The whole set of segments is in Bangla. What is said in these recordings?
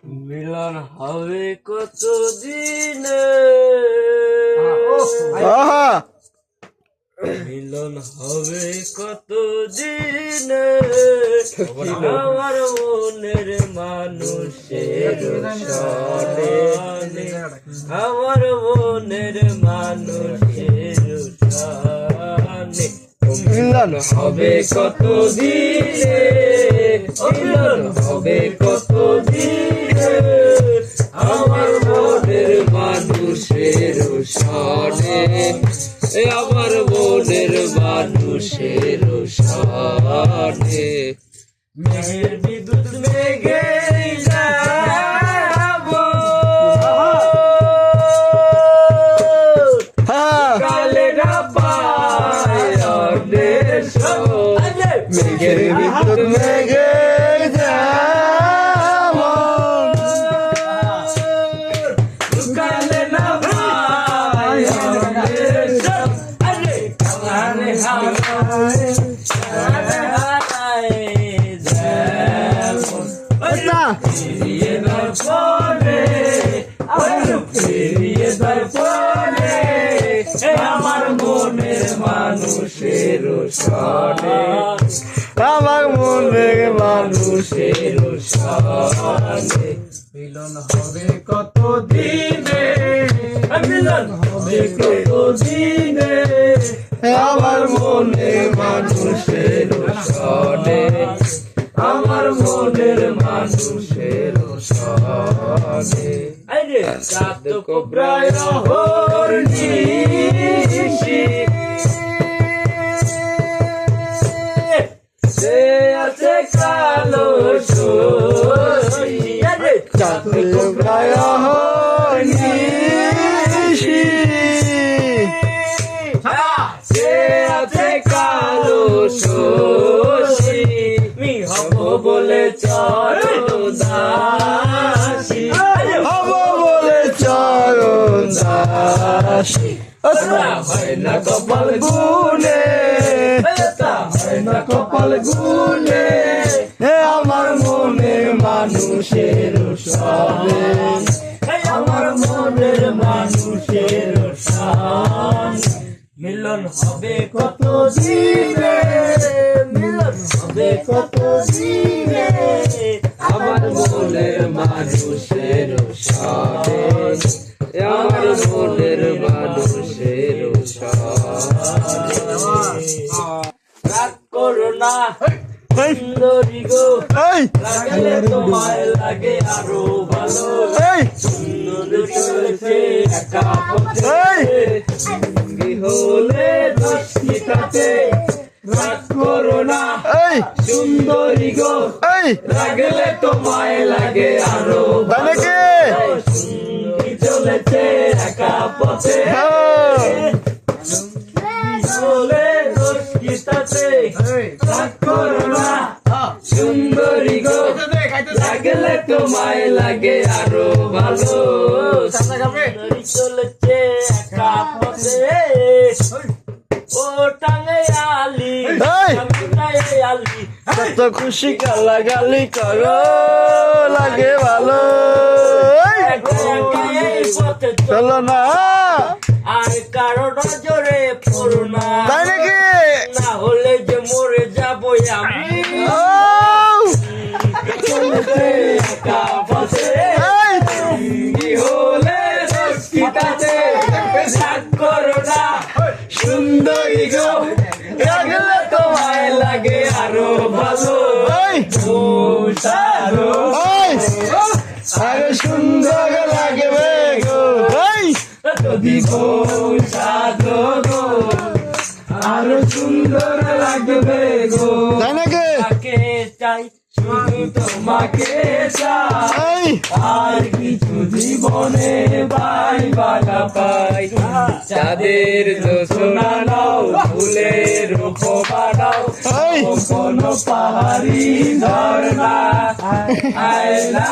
মিলন হবে কত দিনে, মিলন হবে কত দিনে, আমার মনের মানুষের সনে, আমার মনের মানুষের সনে। মিলন হবে কত দিনে, মিলন হবে কত দিনে, আমার মনের মানুষের সনে, আমার মনের মানুষের সনে। মেঘের বিদ্যুৎ মেঘে যাবো, কালে না পায় দেশ, মেঘের বিদ্যুৎ মেঘে যাবো, কালে না পায় দেশ, কালে হারায় যাবো। ফিরিয়ে দর্পণে, ফিরিয়ে দর্পণে, আমার মনের মানুষের সনে, আমার মনের মানুষের সনে। মিলন হবে কত দিনে, মিলন হবে কত দিনে, আমার মনের মানুষের সনে, আমার মনের মানুষের সনে। চাঁদ কোবরায় হরনিশি, সে আছে কালো সই, চাঁদ কোবরায় হরনিশি, সে আছে কালো সই, মি হব বলে চরণ দাসী, হব বলে চরণ দাসী। হয় না কপাল গুনে, হয় না কপাল গুনে, আমার মনের মানুষের সনে, আমার মনের মানুষের সনে। মিলন হবে কত দিনে, মিলন হবে কত দিনে, আমার মনের মানুষের সনে, আমার মনের মানুষের সনে। রাগ করো না সুন্দরী গো, লাগলে তোমায় লাগে আরো ভালো, সুন্দরী চলেছে একা পথে, সঙ্গী হলে দশটিটাতে। রাগ করো না সুন্দরী গো, লাগলে তোমায় লাগে আরো ভালো, সঙ্গী চলেছে একা পথে, হলে দশটিটাতে। রাগ করো না সুন্দরী গো, লাগলে তোমায় লাগে আরো ভালো, সুন্দরী চলেছে একা পথে, ও টাঙ্গে আলি আলি, কত খুশি গালাগালি করো লাগে ভালো, চলো না আর কারো নজরে পড়ো না, তাই নাকি? না হলে যে মরে যাবো আমি, একা পথে হলে দশটিটাতে। রাগ করো না সুন্দরী গো, লাগলে তোমায় লাগে আরো ভালো, আরো সুন্দর লাগবে গো, যদি সাধো গো, আরো সুন্দর লাগবে গো, তাই নাকি? তাকে চাই শুধু তোমাকে চাই, আর কিছু জীবনে পাই বাধা পাই, চাঁদের জোছনা নাও, ফুলের রূপ বানাও, কোনো পাহাড়ি ঝর্ণা আয়না,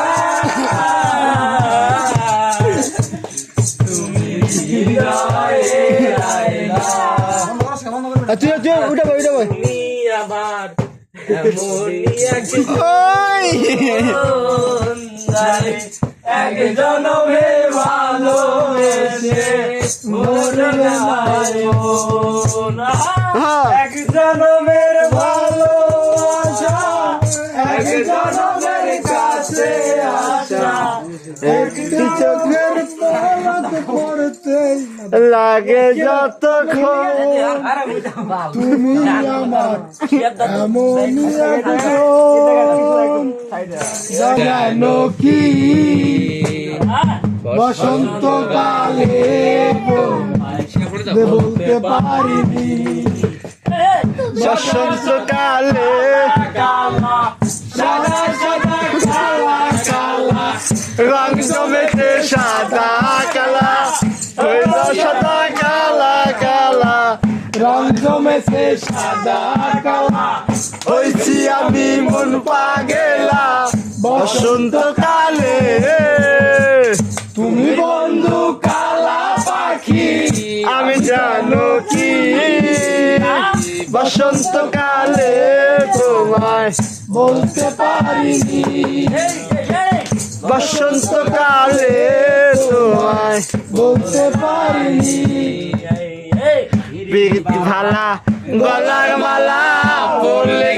তুমি হৃদয়ে আয়না, তুমি আমার এমনই এক ওই এক জনমে ভালোবেসে মরে যায় মন। এক জনমের ভালোবাসা, এক জনমের কাছে আসা, একটি চোখের পলক পড়তে লাগে যতক্ষণ তুমি আমার এমনই একজন জানো কি বসন্তকালে বলতে পারিনি বসন্তকালে সাদা সাদা কালা কালা রং জমেছে সাদা কালা হইল সাদা কালা কালা রং জমেছে সাদা কালা হইছি আমি মন পাগেলা বসন্তকালে তুমি বন্ধু কালা পাখি আমি জানো কি বসন্তকালে তোমায় বলতে পারিনি বসন্তকালে তোমায় বলতে পারিনি বিগতি ভালা গলার মালা পড়লে